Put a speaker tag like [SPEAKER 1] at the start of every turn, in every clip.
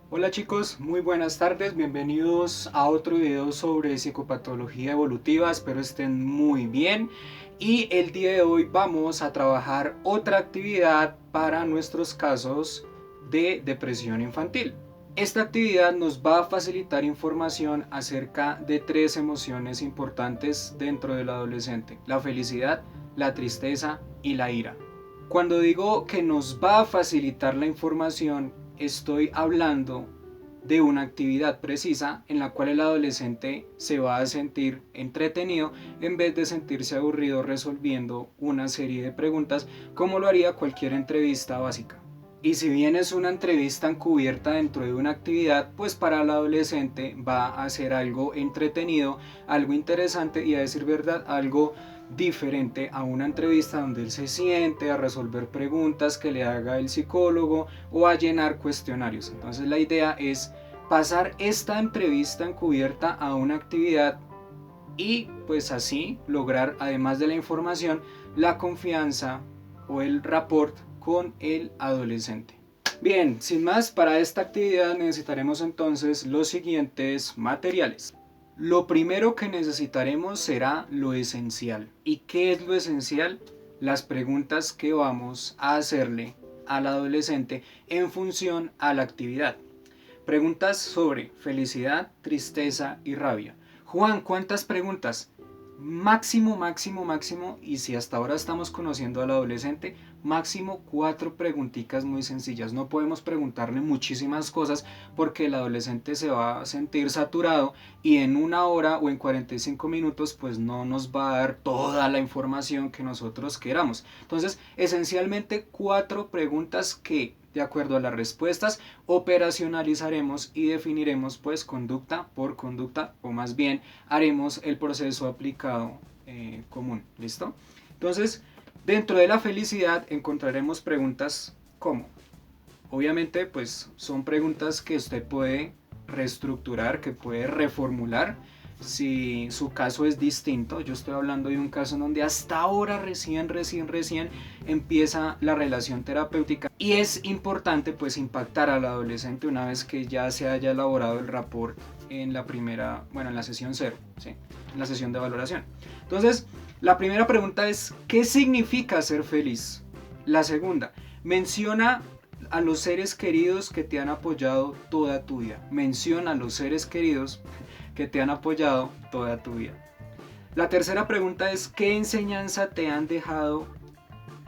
[SPEAKER 1] Hola chicos, muy buenas tardes, bienvenidos a otro video sobre psicopatología evolutiva, espero estén muy bien y el día de hoy vamos a trabajar otra actividad para nuestros casos de depresión infantil. Esta actividad nos va a facilitar información acerca de tres emociones importantes dentro del adolescente: la felicidad, la tristeza y la ira. Cuando digo que nos va a facilitar la información, estoy hablando de una actividad precisa en la cual el adolescente se va a sentir entretenido en vez de sentirse aburrido resolviendo una serie de preguntas como lo haría cualquier entrevista básica. Y si bien es una entrevista encubierta dentro de una actividad, pues para el adolescente va a ser algo entretenido, algo interesante y, a decir verdad, algo diferente a una entrevista donde él se siente a resolver preguntas que le haga el psicólogo o a llenar cuestionarios. Entonces la idea es pasar esta entrevista encubierta a una actividad y pues así lograr, además de la información, la confianza o el rapport con el adolescente. Bien, sin más, para esta actividad necesitaremos entonces los siguientes materiales. Lo primero que necesitaremos será lo esencial. ¿Y qué es lo esencial? Las preguntas que vamos a hacerle al adolescente en función a la actividad. Preguntas sobre felicidad, tristeza y rabia. Juan, ¿cuántas preguntas? Máximo, máximo, máximo, y si hasta ahora estamos conociendo al adolescente, máximo 4 preguntitas muy sencillas. No podemos preguntarle muchísimas cosas porque el adolescente se va a sentir saturado y en una hora o en 45 minutos pues no nos va a dar toda la información que nosotros queramos. Entonces, esencialmente 4 preguntas que, de acuerdo a las respuestas, operacionalizaremos y definiremos pues conducta por conducta, o más bien haremos el proceso aplicado común. ¿Listo? Entonces, dentro de la felicidad encontraremos preguntas como, obviamente pues son preguntas que usted puede reestructurar, que puede reformular si su caso es distinto. Yo estoy hablando de un caso en donde hasta ahora recién empieza la relación terapéutica y es importante pues impactar al adolescente una vez que ya se haya elaborado el rapport en la primera, bueno, en la sesión cero, ¿sí? En la sesión de valoración. Entonces, la primera pregunta es: ¿qué significa ser feliz? La segunda, menciona a los seres queridos que te han apoyado toda tu vida. Menciona a los seres queridos que te han apoyado toda tu vida. La tercera pregunta es: ¿qué enseñanza te han dejado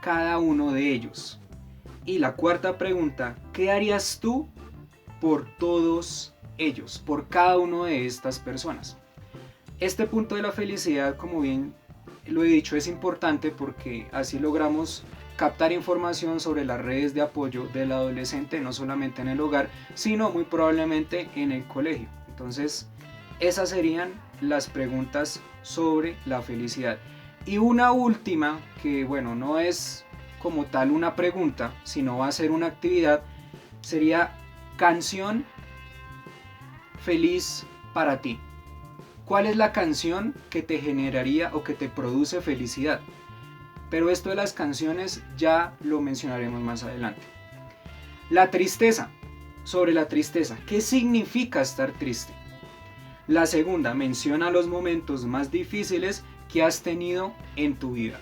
[SPEAKER 1] cada uno de ellos? Y la cuarta pregunta: ¿qué harías tú por todos ellos, por cada uno de estas personas? Este punto de la felicidad, como bien lo he dicho, es importante porque así logramos captar información sobre las redes de apoyo del adolescente, no solamente en el hogar, sino muy probablemente en el colegio. Entonces, esas serían las preguntas sobre la felicidad. Y una última, que bueno, no es como tal una pregunta, sino va a ser una actividad, sería: canción feliz para ti. ¿Cuál es la canción que te generaría o que te produce felicidad? Pero esto de las canciones ya lo mencionaremos más adelante. La tristeza. Sobre la tristeza, ¿qué significa estar triste? La segunda, menciona los momentos más difíciles que has tenido en tu vida.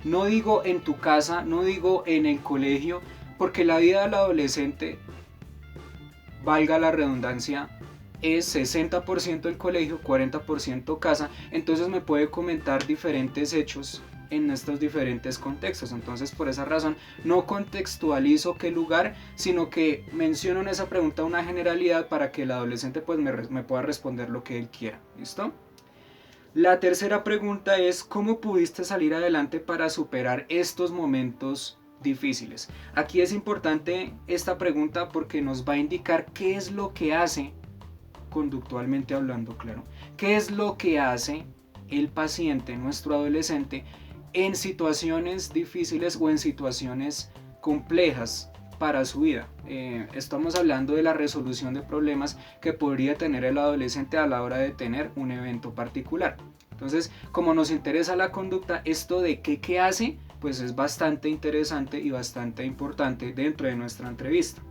[SPEAKER 1] No digo en tu casa, no digo en el colegio, porque la vida del adolescente, valga la redundancia, es 60% el colegio, 40% casa. Entonces me puede comentar diferentes hechos en estos diferentes contextos. Entonces, por esa razón no contextualizo qué lugar, sino que menciono en esa pregunta una generalidad para que el adolescente pues me pueda responder lo que él quiera. ¿Listo? La tercera pregunta es: ¿cómo pudiste salir adelante para superar estos momentos difíciles? Aquí es importante esta pregunta porque nos va a indicar qué es lo que hace, conductualmente hablando, claro, qué es lo que hace el paciente, nuestro adolescente, en situaciones difíciles o en situaciones complejas para su vida. Estamos hablando de la resolución de problemas que podría tener el adolescente a la hora de tener un evento particular. Entonces, como nos interesa la conducta, esto de qué hace, pues es bastante interesante y bastante importante dentro de nuestra entrevista.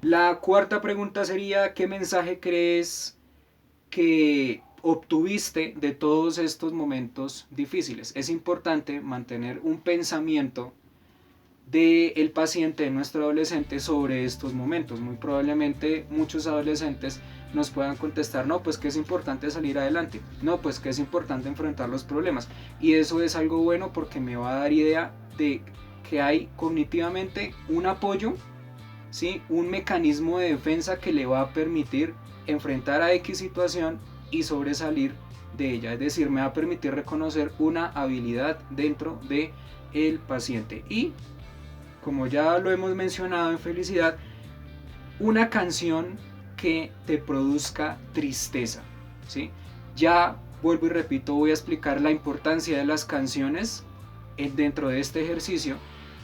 [SPEAKER 1] La cuarta pregunta sería, ¿qué mensaje crees que obtuviste de todos estos momentos difíciles? Es importante mantener un pensamiento del paciente, de nuestro adolescente, sobre estos momentos. Muy probablemente muchos adolescentes nos puedan contestar, no, pues que es importante salir adelante, no, pues que es importante enfrentar los problemas. Y eso es algo bueno porque me va a dar idea de que hay cognitivamente un apoyo, ¿sí? Un mecanismo de defensa que le va a permitir enfrentar a X situación y sobresalir de ella. Es decir, me va a permitir reconocer una habilidad dentro de el paciente. Y como ya lo hemos mencionado en felicidad, una canción que te produzca tristeza, ¿sí? Ya vuelvo y repito, voy a explicar la importancia de las canciones dentro de este ejercicio,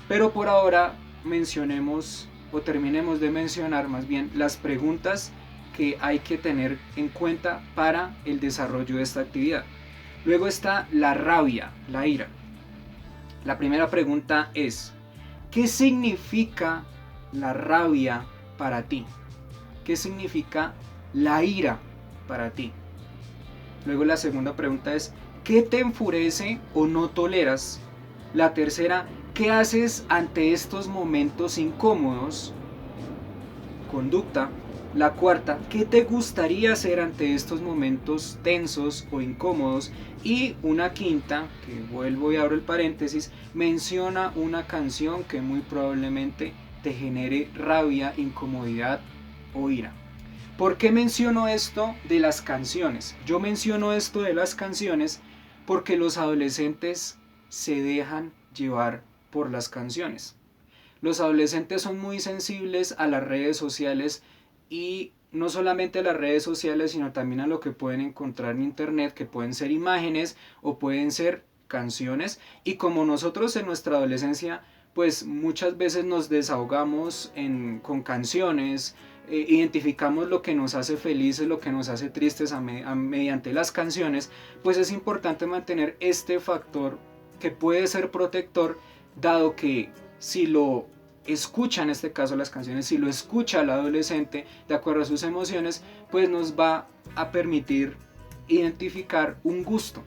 [SPEAKER 1] pero por ahora mencionemos o terminemos de mencionar más bien las preguntas que hay que tener en cuenta para el desarrollo de esta actividad. Luego está la rabia, la ira. La primera pregunta es, ¿qué significa la rabia para ti? ¿Qué significa la ira para ti? Luego la segunda pregunta es, ¿qué te enfurece o no toleras? La tercera, ¿qué haces ante estos momentos incómodos? Conducta. La cuarta, ¿qué te gustaría hacer ante estos momentos tensos o incómodos? Y una quinta, que vuelvo y abro el paréntesis, menciona una canción que muy probablemente te genere rabia, incomodidad o ira. ¿Por qué menciono esto de las canciones? Yo menciono esto de las canciones porque los adolescentes se dejan llevar por las canciones. Los adolescentes son muy sensibles a las redes sociales y no solamente a las redes sociales, sino también a lo que pueden encontrar en internet, que pueden ser imágenes o pueden ser canciones. Y como nosotros en nuestra adolescencia, pues muchas veces nos desahogamos con canciones, identificamos lo que nos hace felices, lo que nos hace tristes mediante las canciones, pues es importante mantener este factor que puede ser protector, dado que si lo escucha, en este caso las canciones, si lo escucha el adolescente de acuerdo a sus emociones, pues nos va a permitir identificar un gusto,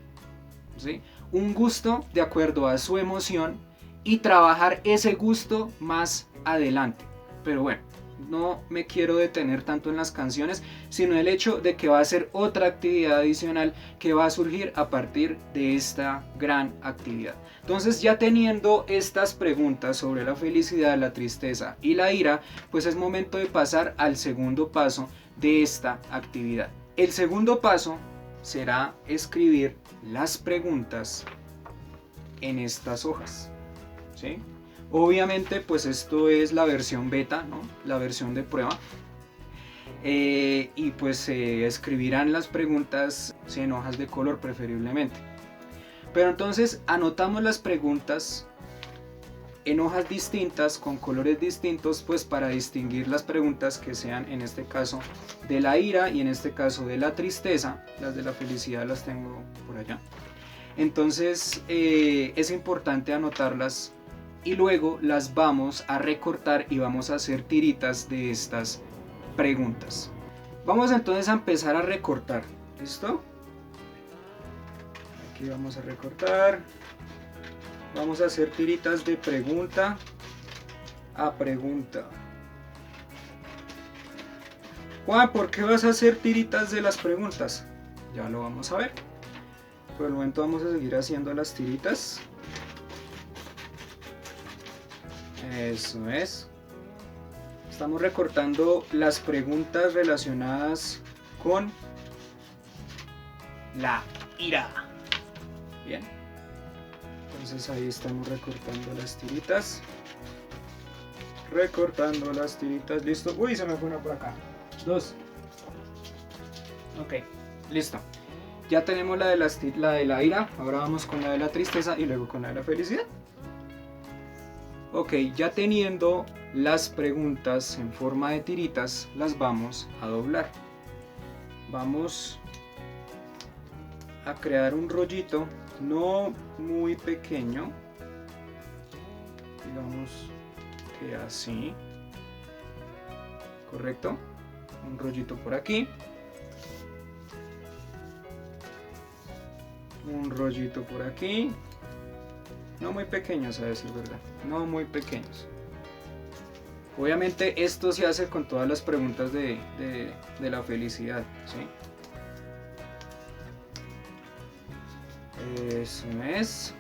[SPEAKER 1] ¿sí? Un gusto de acuerdo a su emoción y trabajar ese gusto más adelante. Pero bueno, no me quiero detener tanto en las canciones, sino el hecho de que va a ser otra actividad adicional que va a surgir a partir de esta gran actividad. Entonces, ya teniendo estas preguntas sobre la felicidad, la tristeza y la ira, pues es momento de pasar al segundo paso de esta actividad. El segundo paso será escribir las preguntas en estas hojas, ¿sí? Obviamente, pues esto es la versión beta, ¿no? La versión de prueba. Y pues se escribirán las preguntas en hojas de color preferiblemente. Pero entonces anotamos las preguntas en hojas distintas, con colores distintos, pues para distinguir las preguntas que sean, en este caso, de la ira y en este caso de la tristeza. Las de la felicidad las tengo por allá. Entonces es importante anotarlas y luego las vamos a recortar y vamos a hacer tiritas de estas preguntas. Vamos entonces a empezar a recortar. ¿Listo? Aquí vamos a recortar. Vamos a hacer tiritas de pregunta a pregunta. Juan, ¿por qué vas a hacer tiritas de las preguntas? Ya lo vamos a ver. Por el momento vamos a seguir haciendo las tiritas. Eso es. Estamos recortando las preguntas relacionadas con la ira. Bien. Entonces ahí estamos recortando las tiritas. Recortando las tiritas. Listo. Uy, se me fue una por acá. 2. Ok. Listo. Ya tenemos la de la ira. Ahora vamos con la de la tristeza y luego con la de la felicidad. Ok, ya teniendo las preguntas en forma de tiritas, las vamos a doblar. Vamos a crear un rollito no muy pequeño, digamos que así, ¿correcto? Un rollito por aquí. Un rollito por aquí. No muy pequeños, a decir verdad. No muy pequeños. Obviamente esto se hace con todas las preguntas de la felicidad, ¿sí? Eso es.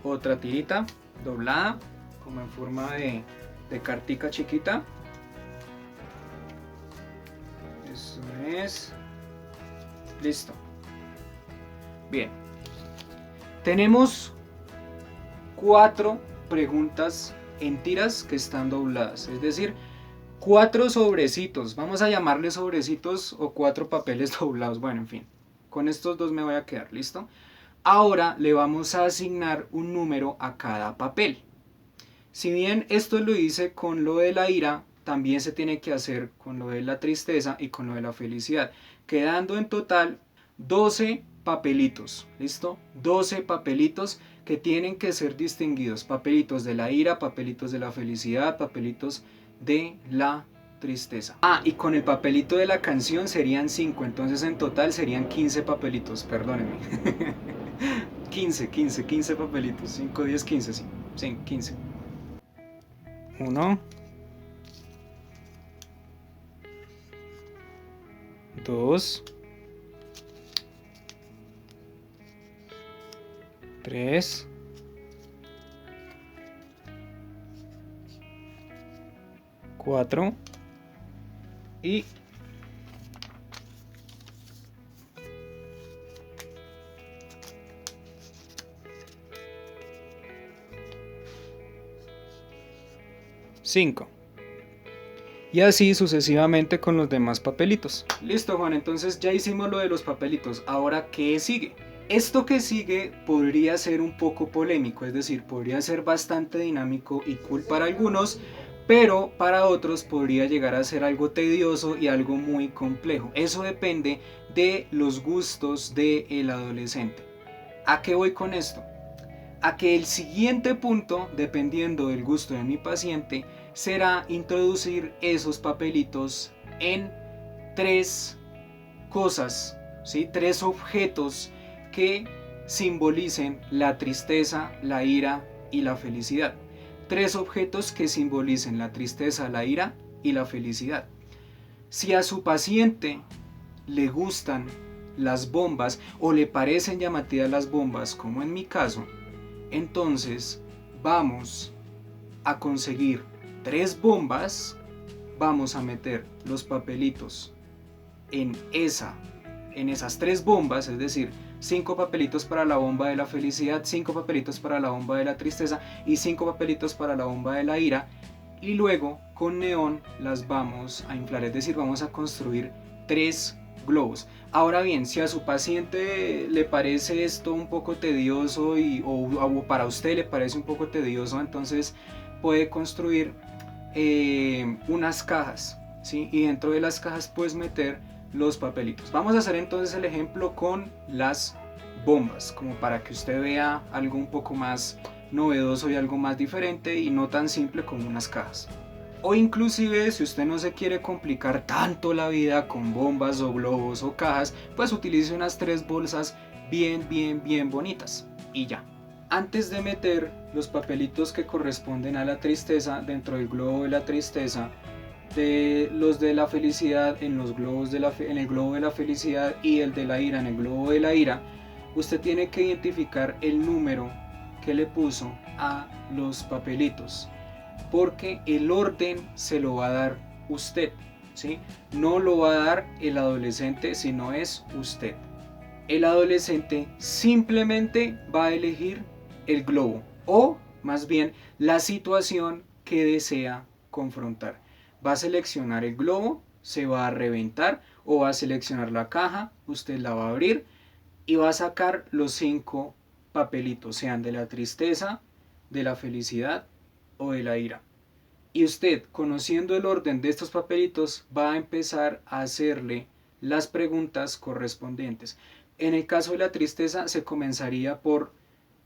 [SPEAKER 1] Otra tirita doblada, como en forma de cartica chiquita. Eso es. Listo. Bien. Tenemos 4 preguntas en tiras que están dobladas, es decir, 4 sobrecitos. Vamos a llamarle sobrecitos o 4 papeles doblados. Bueno, en fin. Con estos 2 me voy a quedar, ¿listo? Ahora le vamos a asignar un número a cada papel. Si bien esto lo hice con lo de la ira, también se tiene que hacer con lo de la tristeza y con lo de la felicidad, quedando en total 12 papelitos, ¿listo? 12 papelitos que tienen que ser distinguidos, papelitos de la ira, papelitos de la felicidad, papelitos de la tristeza. Ah, y con el papelito de la canción serían 5, entonces en total serían 15 papelitos, perdónenme. 15 papelitos, 5, 10, 15, sí, 15. 1, 2, 3, 4 y 5. Y así sucesivamente con los demás papelitos. Listo, Juan, entonces ya hicimos lo de los papelitos. Ahora, ¿qué sigue? Esto que sigue podría ser un poco polémico, es decir, podría ser bastante dinámico y cool para algunos, pero para otros podría llegar a ser algo tedioso y algo muy complejo. Eso depende de los gustos del adolescente. ¿A qué voy con esto? A que el siguiente punto, dependiendo del gusto de mi paciente, será introducir esos papelitos en 3 cosas, ¿sí? 3 objetos que simbolicen la tristeza, la ira y la felicidad. 3 objetos que simbolicen la tristeza, la ira y la felicidad. Si a su paciente le gustan las bombas o le parecen llamativas las bombas, como en mi caso, entonces vamos a conseguir 3 bombas, vamos a meter los papelitos en esas 3 bombas, es decir, 5 papelitos para la bomba de la felicidad, 5 papelitos para la bomba de la tristeza y 5 papelitos para la bomba de la ira, y luego con neón las vamos a inflar, es decir, vamos a construir 3 globos. Ahora bien, si a su paciente le parece esto un poco tedioso o para usted le parece un poco tedioso, entonces puede construir unas cajas, ¿sí? Y dentro de las cajas puedes meter los papelitos. Vamos a hacer entonces el ejemplo con las bombas, como para que usted vea algo un poco más novedoso y algo más diferente y no tan simple como unas cajas. O inclusive si usted no se quiere complicar tanto la vida con bombas o globos o cajas, pues utilice unas 3 bolsas bien bonitas y ya. Antes de meter los papelitos que corresponden a la tristeza dentro del globo de la tristeza, de los de la felicidad en los globos en el globo de la felicidad y el de la ira en el globo de la ira, usted tiene que identificar el número que le puso a los papelitos, porque el orden se lo va a dar usted, ¿sí? No lo va a dar el adolescente, sino es usted. El adolescente simplemente va a elegir el globo o más bien la situación que desea confrontar. Va a seleccionar el globo, se va a reventar o va a seleccionar la caja, usted la va a abrir y va a sacar los 5 papelitos, sean de la tristeza, de la felicidad o de la ira. Y usted, conociendo el orden de estos papelitos, va a empezar a hacerle las preguntas correspondientes. En el caso de la tristeza, se comenzaría por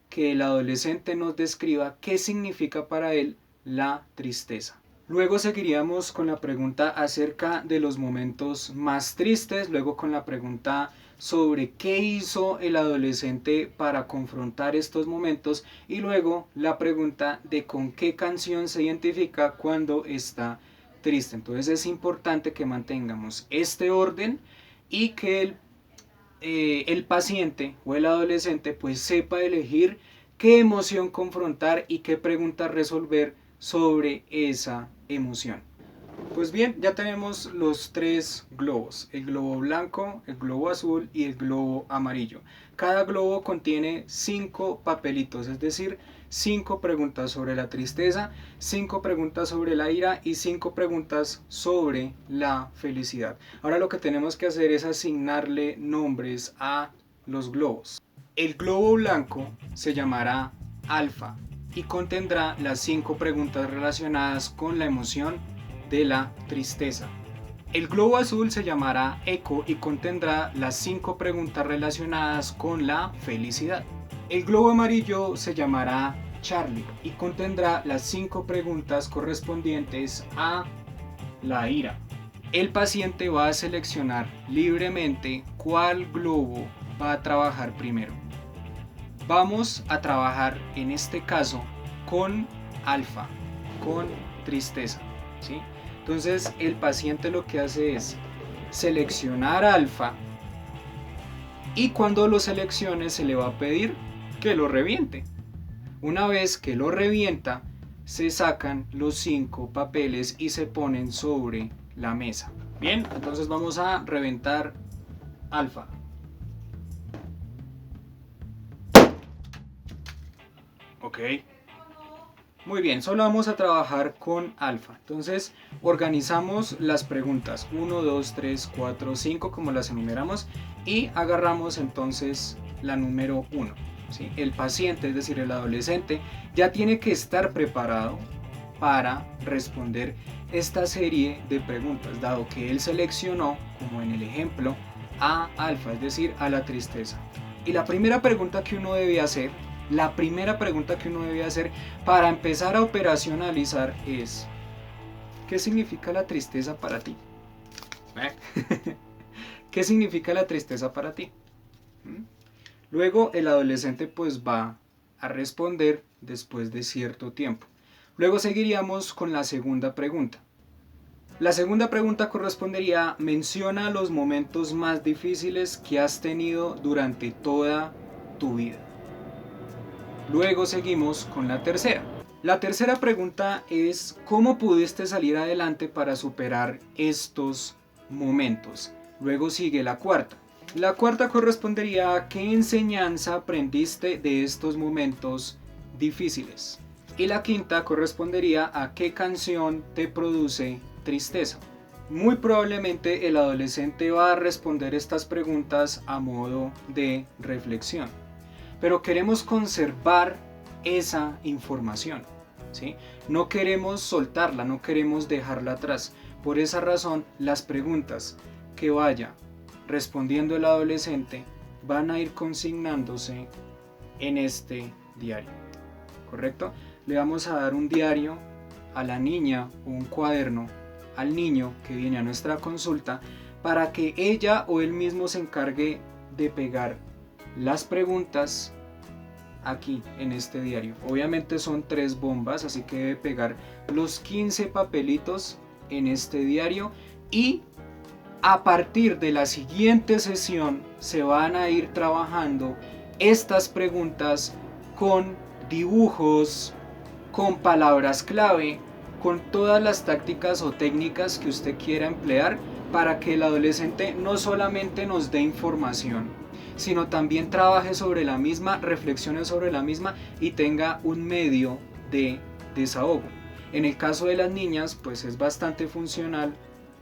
[SPEAKER 1] que el adolescente nos describa qué significa para él la tristeza. Luego seguiríamos con la pregunta acerca de los momentos más tristes, luego con la pregunta sobre qué hizo el adolescente para confrontar estos momentos y luego la pregunta de con qué canción se identifica cuando está triste. Entonces es importante que mantengamos este orden y que el paciente o el adolescente pues sepa elegir qué emoción confrontar y qué pregunta resolver sobre esa emoción. Pues bien, ya tenemos los tres globos, el globo blanco, el globo azul y el globo amarillo. Cada globo contiene 5 papelitos, es decir, 5 preguntas sobre la tristeza, 5 preguntas sobre la ira y 5 preguntas sobre la felicidad. Ahora lo que tenemos que hacer es asignarle nombres a los globos. El globo blanco se llamará alfa y contendrá las 5 preguntas relacionadas con la emoción de la tristeza. El globo azul se llamará eco y contendrá las 5 preguntas relacionadas con la felicidad. El globo amarillo se llamará Charlie y contendrá las 5 preguntas correspondientes a la ira. El paciente va a seleccionar libremente cuál globo va a trabajar primero. Vamos a trabajar en este caso con alfa, con tristeza, ¿sí? Entonces el paciente lo que hace es seleccionar alfa y cuando lo seleccione se le va a pedir que lo reviente. Una vez que lo revienta, se sacan los 5 papeles y se ponen sobre la mesa. Bien, entonces vamos a reventar alfa. Ok. Muy bien, solo vamos a trabajar con alfa. Entonces organizamos las preguntas 1, 2, 3, 4, 5 como las enumeramos y agarramos entonces la número 1. ¿Sí? El paciente, es decir, el adolescente, ya tiene que estar preparado para responder esta serie de preguntas, dado que él seleccionó, como en el ejemplo, a alfa, es decir, a la tristeza. Y la primera pregunta que uno debe hacer para empezar a operacionalizar es: ¿qué significa la tristeza para ti? ¿Qué significa la tristeza para ti? Luego el adolescente pues va a responder después de cierto tiempo. Luego seguiríamos con la segunda pregunta. La segunda pregunta correspondería: menciona los momentos más difíciles que has tenido durante toda tu vida. Luego seguimos con la tercera. La tercera pregunta es: ¿cómo pudiste salir adelante para superar estos momentos? Luego sigue la cuarta. La cuarta correspondería a qué enseñanza aprendiste de estos momentos difíciles. Y la quinta correspondería a qué canción te produce tristeza. Muy probablemente el adolescente va a responder estas preguntas a modo de reflexión. Pero queremos conservar esa información, ¿sí? No queremos soltarla, no queremos dejarla atrás. Por esa razón, las preguntas que vaya respondiendo el adolescente van a ir consignándose en este diario, ¿correcto? Le vamos a dar un diario a la niña o un cuaderno al niño que viene a nuestra consulta para que ella o él mismo se encargue de pegar las preguntas aquí en este diario. Obviamente son 3 bombas, así que debe pegar los 15 papelitos en este diario y a partir de la siguiente sesión se van a ir trabajando estas preguntas con dibujos, con palabras clave, con todas las tácticas o técnicas que usted quiera emplear para que el adolescente no solamente nos dé información, sino también trabaje sobre la misma, reflexione sobre la misma y tenga un medio de desahogo. En el caso de las niñas, pues es bastante funcional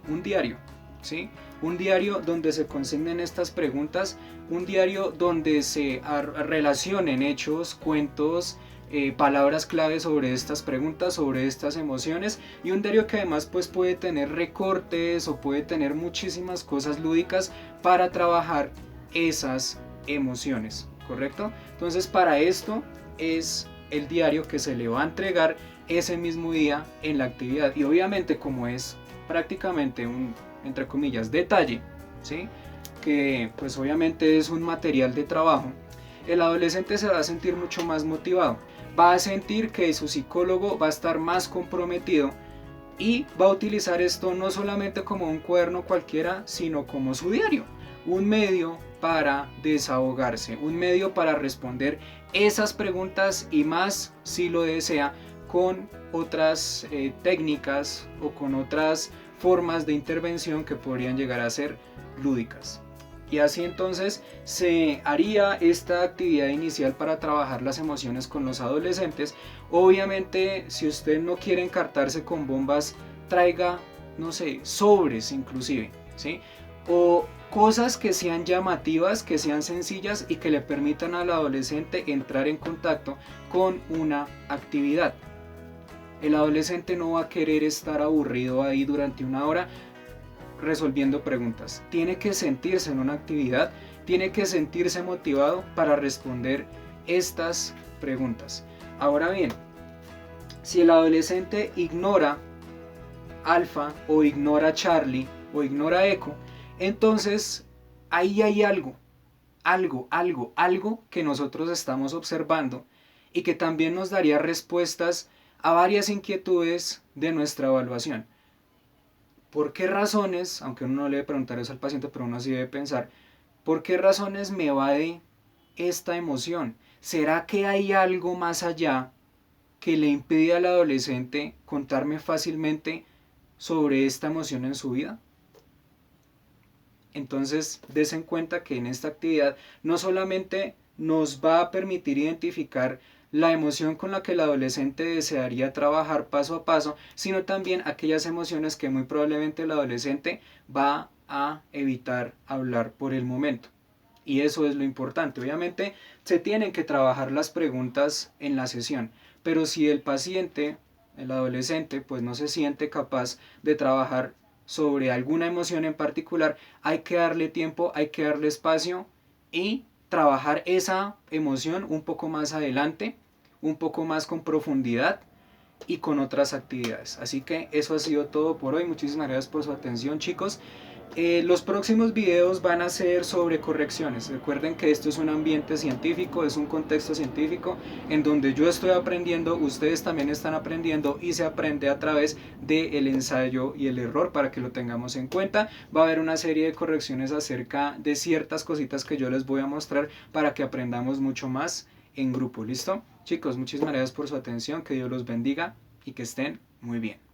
[SPEAKER 1] un diario, ¿sí? Un diario donde se consignen estas preguntas, un diario donde se relacionen hechos, cuentos, palabras clave sobre estas preguntas, sobre estas emociones, y un diario que además pues puede tener recortes o puede tener muchísimas cosas lúdicas para trabajar esas emociones, ¿correcto? Entonces para esto es el diario que se le va a entregar ese mismo día en la actividad. Y obviamente, como es prácticamente un, entre comillas, detalle, ¿sí?, que pues obviamente es un material de trabajo, el adolescente se va a sentir mucho más motivado, va a sentir que su psicólogo va a estar más comprometido y va a utilizar esto no solamente como un cuaderno cualquiera, sino como su diario, un medio para desahogarse, un medio para responder esas preguntas y más, si lo desea, con otras técnicas o con otras formas de intervención que podrían llegar a ser lúdicas. Y así entonces se haría esta actividad inicial para trabajar las emociones con los adolescentes. Obviamente, si usted no quiere encartarse con bombas, traiga, no sé, sobres inclusive, ¿sí?, o cosas que sean llamativas, que sean sencillas y que le permitan al adolescente entrar en contacto con una actividad. El adolescente no va a querer estar aburrido ahí durante una hora resolviendo preguntas. Tiene que sentirse en una actividad, tiene que sentirse motivado para responder estas preguntas. Ahora bien, si el adolescente ignora Alfa o ignora Charlie o ignora Eco, entonces ahí hay algo que nosotros estamos observando y que también nos daría respuestas a varias inquietudes de nuestra evaluación. ¿Por qué razones, aunque uno no le debe preguntar eso al paciente, pero uno sí debe pensar, ¿por qué razones me evade esta emoción? ¿Será que hay algo más allá que le impide al adolescente contarme fácilmente sobre esta emoción en su vida? Entonces, des en cuenta que en esta actividad no solamente nos va a permitir identificar la emoción con la que el adolescente desearía trabajar paso a paso, sino también aquellas emociones que muy probablemente el adolescente va a evitar hablar por el momento. Y eso es lo importante. Obviamente se tienen que trabajar las preguntas en la sesión, pero si el paciente, el adolescente, pues no se siente capaz de trabajar sobre alguna emoción en particular, hay que darle tiempo, hay que darle espacio y trabajar esa emoción un poco más adelante, un poco más con profundidad y con otras actividades. Así que eso ha sido todo por hoy. Muchísimas gracias por su atención, chicos. Los próximos videos van a ser sobre correcciones. Recuerden que esto es un ambiente científico, es un contexto científico en donde yo estoy aprendiendo, ustedes también están aprendiendo y se aprende a través del ensayo y el error, para que lo tengamos en cuenta. Va a haber una serie de correcciones acerca de ciertas cositas que yo les voy a mostrar para que aprendamos mucho más en grupo. ¿Listo? Chicos, muchísimas gracias por su atención, que Dios los bendiga y que estén muy bien.